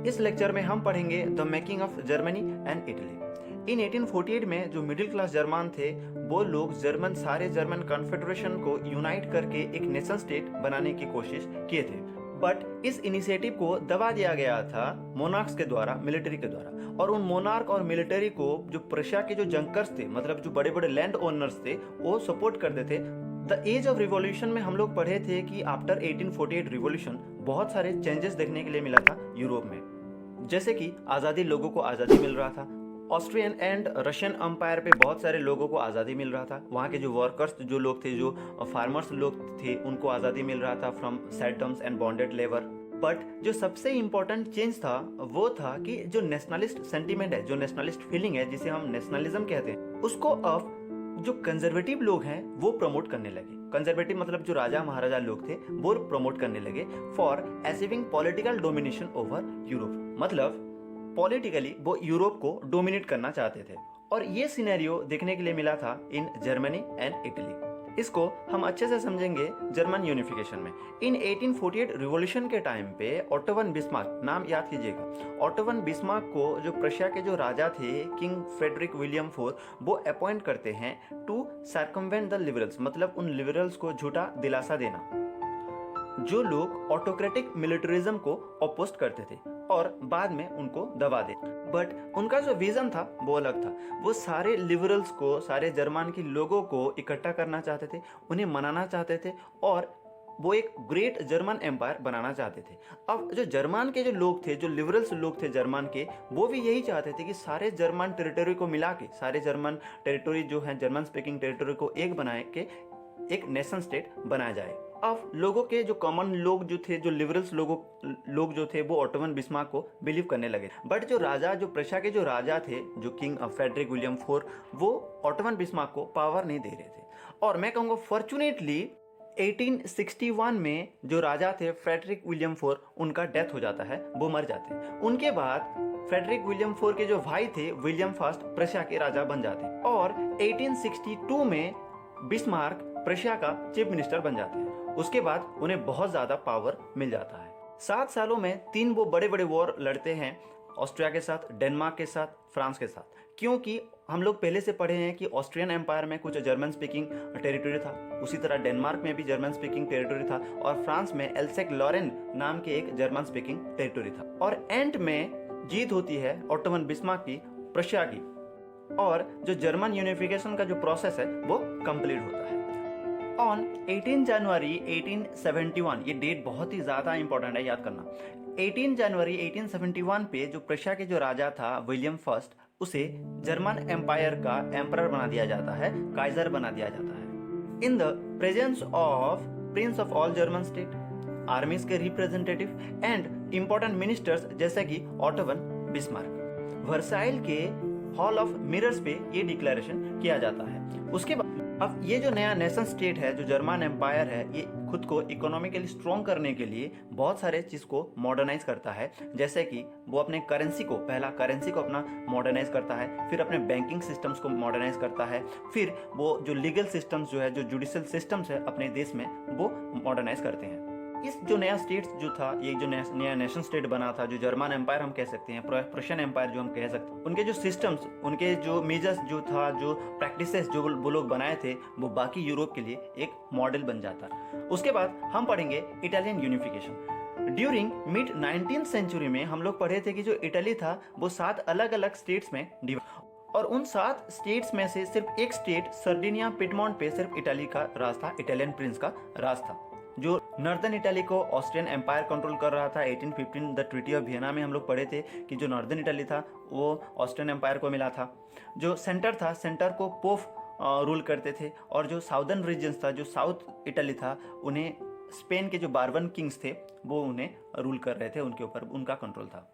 इस लेक्चर में हम पढ़ेंगे the making of Germany and Italy. In 1848 में जो मिडिल क्लास जर्मन थे वो लोग सारे जर्मन कॉन्फेडरेशन को यूनाइट करके एक नेशन स्टेट बनाने की कोशिश किए थे, बट इस इनिशिएटिव को दबा दिया गया था मोनार्क्स के द्वारा, मिलिट्री के द्वारा। और उन मोनार्क और मिलिट्री को जो प्रशिया के जो जंकर्स थे, मतलब जो बड़े बड़े लैंड ओनर्स थे, वो सपोर्ट करते थे। द एज ऑफ रिवॉल्यूशन में हम लोग पढ़े थे कि आफ्टर 1848 रिवॉल्यूशन बहुत सारे चेंजेस देखने के लिए मिला था यूरोप में, जैसे कि आज़ादी, लोगों को आज़ादी मिल रहा था। ऑस्ट्रियन एंड रशियन अम्पायर पे बहुत सारे लोगों को आज़ादी मिल रहा था। वहाँ के जो वर्कर्स जो लोग थे, जो फार्मर्स लोग थे, उनको आज़ादी मिल रहा था from settles and bonded labour. But जो सबसे इम्पोर्टेंट चेंज था वो था कि जो नेशनलिस्ट सेंटीमेंट है, जो नेशनलिस्ट फीलिंग है, जिसे हम नेशनलिज्म कहते हैं, उसको अब जो कंजर्वेटिव लोग हैं वो प्रमोट करने लगे। कंजर्वेटिव मतलब जो राजा महाराजा लोग थे वो प्रमोट करने लगे for achieving political domination over Europe. मतलब पॉलिटिकली वो यूरोप को डोमिनेट करना चाहते थे। और ये सिनेरियो देखने के लिए मिला था इन जर्मनी एंड इटली। इसको हम अच्छे से समझेंगे जर्मन यूनिफिकेशन में। इन 1848 रिवॉल्यूशन के टाइम पे ऑटो वन बिस्मार्क, नाम याद कीजिएगा, ऑटो वन बिस्मार्क को जो प्रशिया के जो राजा थे किंग फ्रेडरिक विलियम फोर, वो अपॉइंट करते हैं टू सर्कमवेंट द लिबरल्स, मतलब उन लिबरल्स को झूठा दिलासा देना जो लोग ऑटोक्रेटिक मिलिटरिज्म को अपोस्ट करते थे और बाद में उनको दबा दे। बट उनका जो विजन था वो अलग था। वो सारे लिबरल्स को, सारे जर्मन के लोगों को इकट्ठा करना चाहते थे, उन्हें मनाना चाहते थे और वो एक ग्रेट जर्मन एम्पायर बनाना चाहते थे। अब जो जर्मन के जो लोग थे, जो लिबरल्स लोग थे जर्मन के, वो भी यही चाहते थे कि सारे जर्मन टेरिटरी को मिला के, सारे जर्मन टेरिटरी जो है जर्मन स्पीकिंग टेरिटरी को एक बनाए के एक नेशन स्टेट बनाया जाए। अब लोगों के जो कॉमन लोग जो थे, जो लिबरल्स लोग जो थे, वो ऑटो वन बिस्मार्क को बिलीव करने लगे। बट जो राजा, जो प्रशिया के जो राजा थे, जो किंग फ्रेडरिक विलियम फोर, वो ऑटो वन बिस्मार्क को पावर नहीं दे रहे थे। और मैं कहूँगा फॉर्चुनेटली 1861 में जो राजा थे फ्रेडरिक विलियम फोर, उनका डेथ हो जाता है, वो मर जाते हैं। उनके बाद फ्रेडरिक विलियम फोर के जो भाई थे विलियम फर्स्ट, प्रशिया के राजा बन जाते हैं। और 1862 में बिस्मार्क प्रशिया का चीफ मिनिस्टर बन जाते हैं। उसके बाद उन्हें बहुत ज़्यादा पावर मिल जाता है। 7 सालों में 3 वो बड़े बड़े वॉर लड़ते हैं, ऑस्ट्रिया के साथ, डेनमार्क के साथ, फ्रांस के साथ। क्योंकि हम लोग पहले से पढ़े हैं कि ऑस्ट्रियन एम्पायर में कुछ जर्मन स्पीकिंग टेरिटरी था, उसी तरह डेनमार्क में भी जर्मन स्पीकिंग टेरिटरी था, और फ्रांस में एल्सेक लॉरेन नाम के एक जर्मन स्पीकिंग टेरिटरी था। और एंड में जीत होती है ऑटो वन बिस्मार्क की, प्रशिया की, और जो जर्मन यूनिफिकेशन का जो प्रोसेस है वो कंप्लीट होता है। ऑन 18 जनवरी 1871, ये डेट बहुत ही ज़्यादा इंपॉर्टेंट है, याद करना। 18 जनवरी 1871 पे जो प्रशिया के जो राजा था विलियम फर्स्ट, उसे जर्मन एम्पायर का एम्परर बना दिया जाता है, काइजर बना दिया जाता है, in the presence of Prince of all German state, आर्मीज के रिप्रेजेंटेटिव एंड इंपॉर्टेंट मिनिस्टर्स जैसे कि ऑटो वन बिस्मार्क। वर्साइल के हॉल ऑफ मिरर्स पे ये डिक्लेरेशन किया जाता है। उसके बाद अब ये जो नया नेशन स्टेट है, जो जर्मन एम्पायर है, ये खुद को इकोनॉमिकली स्ट्रॉन्ग करने के लिए बहुत सारे चीज़ को मॉडर्नाइज करता है। जैसे कि वो अपने करेंसी को, पहला करेंसी को अपना मॉडर्नाइज करता है, फिर अपने बैंकिंग सिस्टम्स को मॉडर्नाइज करता है, फिर वो जो लीगल सिस्टम्स जो है, जो जुडिशियल सिस्टम्स है अपने देश में, वो मॉडर्नाइज करते हैं। इस जो नया स्टेट जो था, ये जो नया नेशन स्टेट बना था, जो जर्मन एम्पायर हम कह सकते हैं, प्रशियन एम्पायर जो हम कह सकते हैं, उनके जो सिस्टम्स, उनके जो मेजर्स जो था, जो प्रैक्टिसेस जो वो लोग बनाए थे, वो बाकी यूरोप के लिए एक मॉडल बन जाता। उसके बाद हम पढ़ेंगे Italian unification. During mid 19th century में हम लोग पढ़े थे कि जो इटली था वो 7 अलग अलग स्टेट्स में डिवाइड, और उन 7 स्टेट्स में से सिर्फ एक स्टेट सर्डिनिया पिडमोंट पे सिर्फ इटली का राज था, इटालियन प्रिंस का राज था। जो नॉर्दर्न इटली को ऑस्ट्रियन एम्पायर कंट्रोल कर रहा था। 1815 द ट्रीटी ऑफ वियना में हम लोग पढ़े थे कि जो नॉर्दर्न इटली था वो ऑस्ट्रियन एम्पायर को मिला था। जो सेंटर था, सेंटर को पोप रूल करते थे, और जो साउदर्न रीजन्स था, जो साउथ इटली था, उन्हें स्पेन के जो बार्बन किंग्स थे वो उन्हें रूल कर रहे थे, उनके ऊपर उनका कंट्रोल था।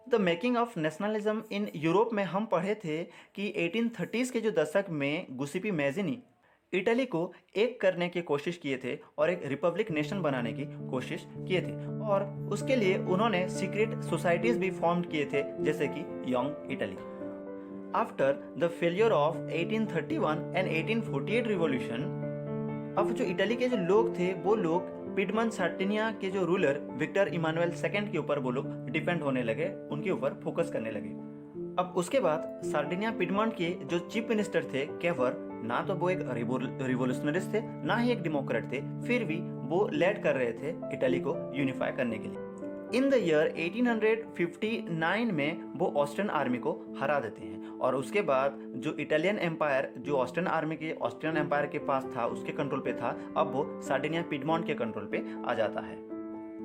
The making of nationalism in Europe में हम पढ़े थे कि 1830s के जो दशक में गुसिपी मैजिनी इटली को एक करने की कोशिश किए थे और एक रिपब्लिक नेशन बनाने की कोशिश किए थे, और उसके लिए उन्होंने सीक्रेट सोसाइटीज भी फॉर्म किए थे, जैसे कि young Italy. After the failure of 1831 and 1848 revolution, अब जो इटली के जो लोग थे वो लोग पिडमन सार्डिनिया के जो रूलर विक्टर इमानुएल सेकंड के ऊपर वो लोग डिपेंड होने लगे, उनके ऊपर फोकस करने लगे। अब उसके बाद सार्डिनिया पिडमॉन्ट के जो चीफ मिनिस्टर थे केवर, ना तो वो एक रिवोल्यूशनरिस्ट थे ना ही एक डेमोक्रेट थे, फिर भी वो लेड कर रहे थे इटली को यूनिफाई करने के लिए। इन द ईयर 1859 में वो ऑस्ट्रियन आर्मी को हरा देते हैं और उसके बाद जो इटालियन एम्पायर जो ऑस्ट्रियन एम्पायर के पास था, उसके कंट्रोल पे था, अब वो सार्डिनिया पिडमॉन्ट के कंट्रोल पे आ जाता है।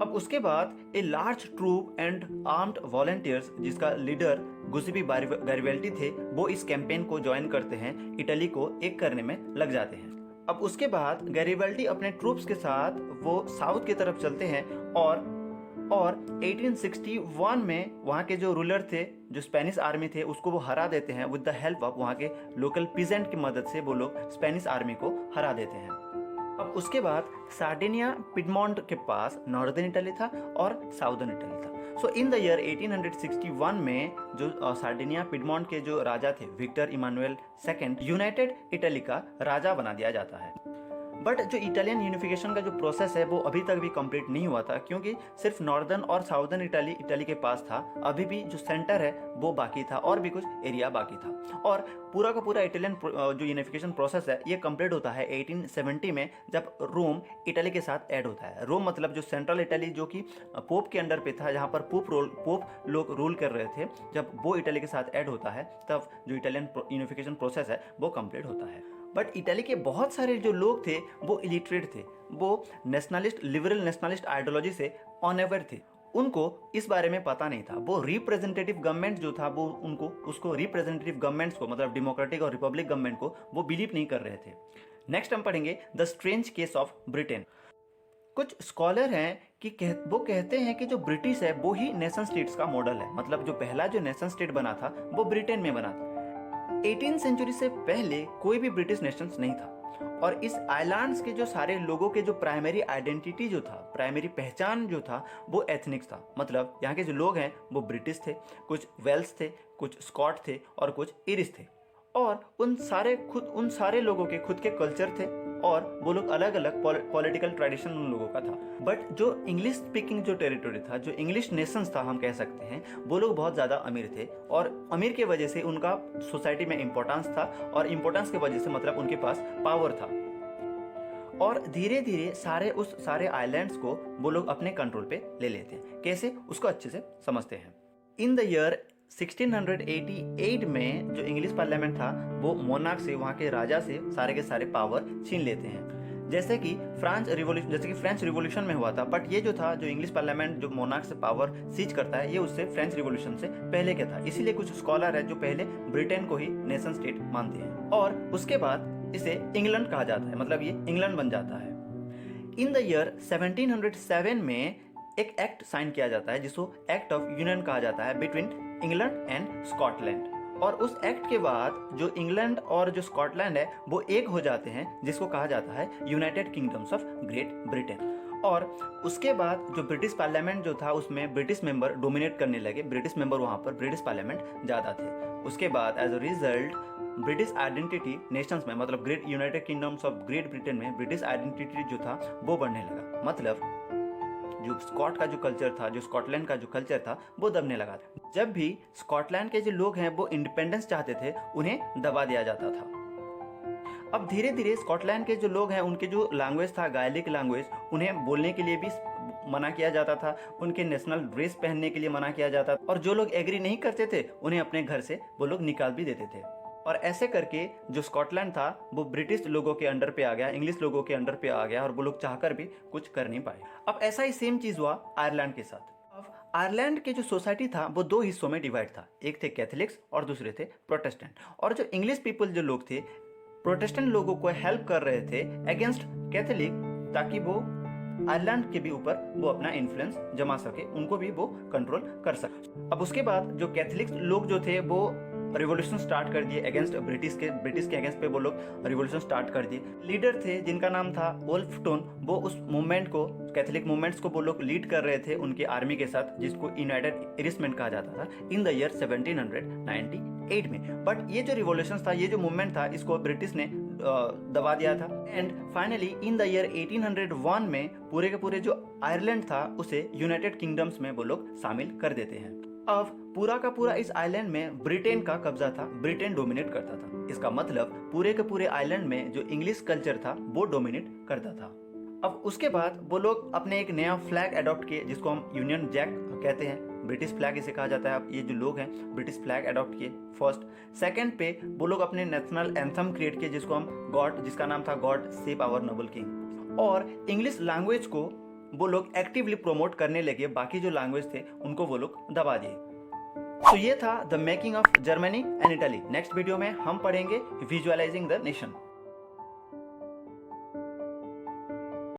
अब उसके बाद a large troop and armed volunteers जिसका लीडर गुसेपी गारिबल्डी थे, वो इस कैंपेन को ज्वाइन करते हैं, इटली को एक करने में लग जाते हैं। अब उसके बाद गैरिबल्डी अपने ट्रूप्स के साथ वो साउथ की तरफ चलते हैं और 1861 में वहाँ के जो रूलर थे, जो स्पेनिश आर्मी थे, उसको वो हरा देते हैं विद द हेल्प ऑफ वहाँ के लोकल पीजेंट की मदद से वो लोग स्पेनिश आर्मी को हरा देते हैं। अब उसके बाद सार्डिनिया पिडमॉन्ट के पास नॉर्दर्न इटली था और साउदर्न इटली था। सो इन द ईयर 1861 में जो सार्डिनिया पिडमॉन्ट के जो राजा थे Victor Emmanuel second, united Italy का राजा बना दिया जाता है। बट जो इटालियन यूनिफिकेशन का जो प्रोसेस है वो अभी तक भी कंप्लीट नहीं हुआ था, क्योंकि सिर्फ नॉर्दर्न और साउदर्न इटली के पास था। अभी भी जो सेंटर है वो बाकी था और भी कुछ एरिया बाकी था। और पूरा का पूरा इटालियन जो यूनिफिकेशन प्रोसेस है ये कंप्लीट होता है 1870 में, जब रोम इटली के साथ ऐड होता है। रोम मतलब जो सेंट्रल इटली जो कि पोप के अंडर पे था, जहाँ पर पोप लोग रूल कर रहे थे, जब वो इटली के साथ ऐड होता है तब जो इटालियन यूनिफिकेशन प्रोसेस है वो कंप्लीट होता है। बट इटली के बहुत सारे जो लोग थे वो इलिटरेट थे, वो लिबरल नेशनलिस्ट आइडियोलॉजी से अनअवेयर थे, उनको इस बारे में पता नहीं था। वो रिप्रेजेंटेटिव गवर्नमेंट जो था वो उसको रिप्रेजेंटेटिव गवर्नमेंट्स को, मतलब डेमोक्रेटिक और रिपब्लिक गवर्नमेंट को वो बिलीव नहीं कर रहे थे। नेक्स्ट हम पढ़ेंगे the strange case of Britain. कुछ स्कॉलर हैं कि वो कहते हैं कि जो ब्रिटिश है वो ही नेशन स्टेट्स का मॉडल है, मतलब जो पहला जो नेशन स्टेट बना था वो ब्रिटेन में बना था। 18th सेंचुरी से पहले कोई भी ब्रिटिश नेशन नहीं था और इस आइलैंड्स के जो सारे लोगों के जो प्राइमरी आइडेंटिटी जो था, प्राइमरी पहचान जो था वो एथनिक्स था। मतलब यहाँ के जो लोग हैं वो ब्रिटिश थे, कुछ वेल्स थे, कुछ स्कॉट थे और कुछ इरिश थे। और उन सारे लोगों के खुद के कल्चर थे और वो लोग अलग अलग पॉलिटिकल ट्रेडिशन उन लोगों का था। बट जो इंग्लिश स्पीकिंग जो टेरिटोरी था, जो इंग्लिश नेशंस था हम कह सकते हैं, वो लोग बहुत ज़्यादा अमीर थे और अमीर के वजह से उनका सोसाइटी में इम्पोर्टेंस था और इम्पोर्टेंस की वजह से मतलब उनके पास पावर था। और धीरे धीरे सारे आइलैंड्स को वो लोग अपने कंट्रोल पे ले लेते हैं। कैसे, उसको अच्छे से समझते हैं। इन द ईयर 1688 में जो इंग्लिश पार्लियामेंट था वो मोनार्क से, वहाँ के राजा से सारे के सारे पावर छीन लेते हैं, जैसे कि फ्रेंच रिवॉल्यूशन में हुआ था। बट ये जो था, जो इंग्लिश पार्लियामेंट जो मोनार्क से पावर सीज करता है, ये उससे फ्रेंच रिवॉल्यूशन से पहले का था। इसीलिए कुछ स्कॉलर है जो पहले ब्रिटेन को ही नेशन स्टेट मानते हैं और उसके बाद इसे इंग्लैंड कहा जाता है, मतलब ये इंग्लैंड बन जाता है। इन द ईयर 1707 में एक एक्ट साइन किया जाता है जिसको एक्ट ऑफ यूनियन कहा जाता है बिटवीन इंग्लैंड एंड स्कॉटलैंड। और उस एक्ट के बाद जो इंग्लैंड और जो स्कॉटलैंड है वो एक हो जाते हैं, जिसको कहा जाता है United Kingdoms of Great Britain. और उसके बाद जो ब्रिटिश पार्लियामेंट जो था उसमें ब्रिटिश मेंबर डोमिनेट करने लगे, ब्रिटिश मेंबर वहाँ पर ब्रिटिश पार्लियामेंट ज़्यादा थे। उसके बाद as a result British identity nations में, मतलब Great United Kingdoms of Great Britain में ब्रिटिश आइडेंटिटी जो था वो बढ़ने लगा। मतलब जो स्कॉट का जो कल्चर था, जो स्कॉटलैंड का जो कल्चर था वो दबने लगा था। जब भी स्कॉटलैंड के जो लोग हैं वो इंडिपेंडेंस चाहते थे, उन्हें दबा दिया जाता था। अब धीरे धीरे स्कॉटलैंड के जो लोग हैं उनके जो लैंग्वेज था, गायलिक लैंग्वेज, उन्हें बोलने के लिए भी मना किया जाता था, उनके नेशनल ड्रेस पहनने के लिए मना किया जाता था और जो लोग एग्री नहीं करते थे उन्हें अपने घर से वो लोग निकाल भी देते थे। और ऐसे करके जो स्कॉटलैंड था वो ब्रिटिश लोगों के अंडर पे आ गया, इंग्लिश लोगों के अंडर पे आ गया और वो लोग चाहकर भी कुछ कर नहीं पाए। अब ऐसा ही सेम चीज़ हुआ आयरलैंड के साथ। अब आयरलैंड के जो सोसाइटी था वो दो हिस्सों में डिवाइड था, एक थे कैथोलिक्स और दूसरे थे प्रोटेस्टेंट। और जो इंग्लिश पीपल जो लोग थे, प्रोटेस्टेंट लोगों को हेल्प कर रहे थे अगेंस्ट कैथोलिक, ताकि वो आयरलैंड के भी ऊपर वो अपना इन्फ्लुएंस जमा सके, उनको भी वो कंट्रोल कर सके। अब उसके बाद जो कैथोलिक लोग जो थे वो रिवॉल्यूशन स्टार्ट कर दिए अगेंस्ट ब्रिटिश के अगेंस्ट पे वो लोग रिवॉल्यूशन स्टार्ट कर दिए। लीडर थे जिनका नाम था वोल्फटोन, वो उस मूवमेंट को, कैथोलिक मूवमेंट्स को वो लोग लीड कर रहे थे उनके आर्मी के साथ, जिसको यूनाइटेड इरिशमेंट कहा जाता था इन द ईयर 1798 में। बट ये जो रिवॉल्यूशन था, ये जो मूवमेंट था, इसको ब्रिटिश ने दबा दिया था। And finally in the year 1801 में पूरे के पूरे जो आयरलैंड था उसे यूनाइटेड किंगडम्स में वो लोग शामिल कर देते हैं। अब पूरा का पूरा इस आइलैंड में ब्रिटेन का कब्जा था, ब्रिटेन डोमिनेट करता था। इसका मतलब पूरे के पूरे आइलैंड में जो इंग्लिश कल्चर था वो डोमिनेट करता था। अब उसके बाद वो लोग अपने एक नया फ्लैग अडॉप्ट किए जिसको हम यूनियन जैक कहते हैं, ब्रिटिश फ्लैग इसे कहा जाता है। अब ये जो लोग हैं ब्रिटिश फ्लैग अडॉप्ट किए फर्स्ट। सेकंड पे वो लोग अपने नेशनल एंथम क्रिएट किए जिसको हम गॉड, जिसका नाम था God save our noble king. और इंग्लिश लैंग्वेज को वो लोग एक्टिवली प्रमोट करने लगे, बाकी जो लैंग्वेज थे उनको वो लोग दबा दिए। तो ये था the making of Germany and Italy. Next video में हम पढ़ेंगे विजुअलाइजिंग द नेशन।